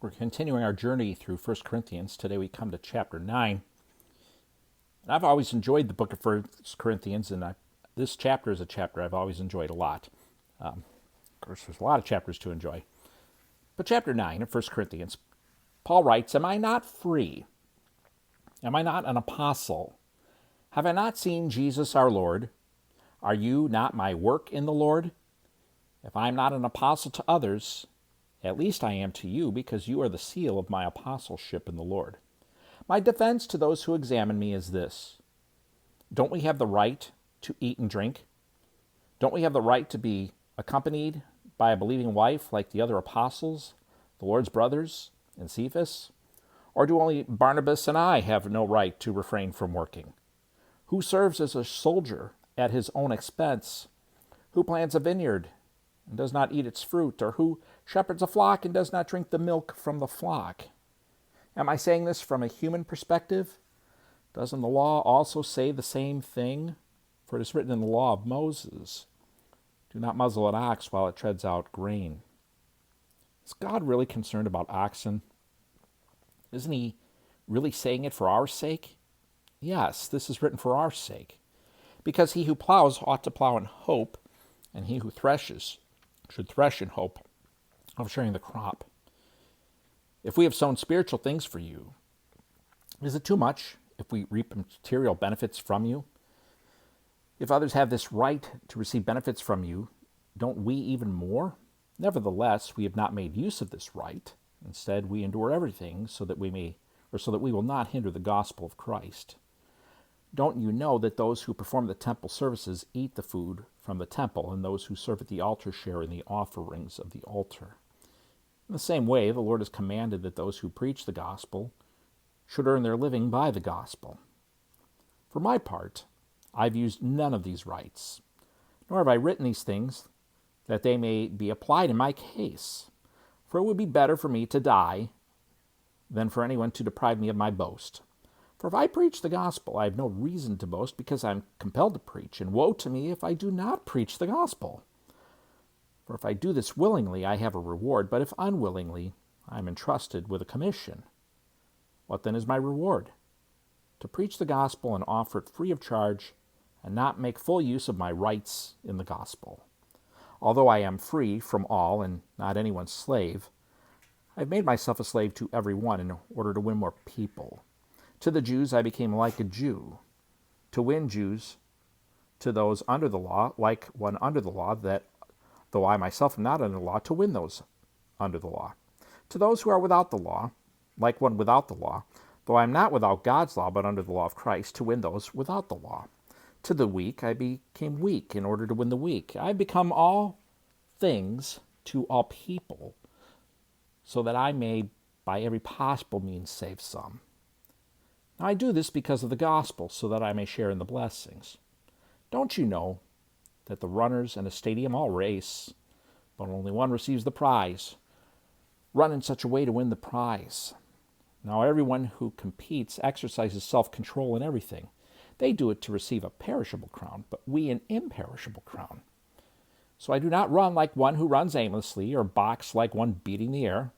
We're continuing our journey through 1 Corinthians. Today we come to chapter 9. And I've always enjoyed the book of 1 Corinthians, and this chapter is a chapter I've always enjoyed a lot. Of course, there's a lot of chapters to enjoy. But chapter 9 of 1 Corinthians, Paul writes, "Am I not free? Am I not an apostle? Have I not seen Jesus our Lord? Are you not my work in the Lord? If I am not an apostle to others, at least I am to you, because you are the seal of my apostleship in the Lord. My defense to those who examine me is this: don't we have the right to eat and drink? Don't we have the right to be accompanied by a believing wife like the other apostles, the Lord's brothers, and Cephas? Or do only Barnabas and I have no right to refrain from working? Who serves as a soldier at his own expense? Who plants a vineyard and does not eat its fruit? Or who shepherds a flock and does not drink the milk from the flock? Am I saying this from a human perspective? Doesn't the law also say the same thing? For it is written in the law of Moses, do not muzzle an ox while it treads out grain. Is God really concerned about oxen? Isn't he really saying it for our sake? Yes, this is written for our sake. Because he who plows ought to plow in hope, and he who threshes should thresh in hope of sharing the crop. If we have sown spiritual things for you, is it too much if we reap material benefits from you? If others have this right to receive benefits from you, don't we even more? Nevertheless, we have not made use of this right. Instead, we endure everything so that we will not hinder the gospel of Christ. Don't you know that those who perform the temple services eat the food from the temple, and those who serve at the altar share in the offerings of the altar? In the same way, the Lord has commanded that those who preach the gospel should earn their living by the gospel. For my part, I've used none of these rights, nor have I written these things that they may be applied in my case. For it would be better for me to die than for anyone to deprive me of my boast. For if I preach the gospel, I have no reason to boast, because I am compelled to preach, and woe to me if I do not preach the gospel. For if I do this willingly, I have a reward, but if unwillingly, I am entrusted with a commission. What then is my reward? To preach the gospel and offer it free of charge, and not make full use of my rights in the gospel. Although I am free from all and not anyone's slave, I have made myself a slave to every one in order to win more people. To the Jews I became like a Jew, to win Jews. To those under the law, like one under the law, that though I myself am not under the law, to win those under the law. To those who are without the law, like one without the law, though I am not without God's law, but under the law of Christ, to win those without the law. To the weak I became weak in order to win the weak. I have become all things to all people, so that I may by every possible means save some. Now I do this because of the gospel, so that I may share in the blessings. Don't you know that the runners in a stadium all race, but only one receives the prize? Run in such a way to win the prize. Now everyone who competes exercises self-control in everything. They do it to receive a perishable crown, but we an imperishable crown. So I do not run like one who runs aimlessly, or box like one beating the air.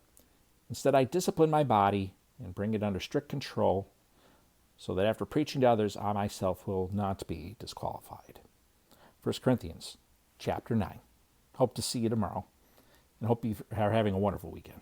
Instead, I discipline my body and bring it under strict control, so that after preaching to others, I myself will not be disqualified. 1 Corinthians chapter 9. Hope to see you tomorrow, and hope you are having a wonderful weekend.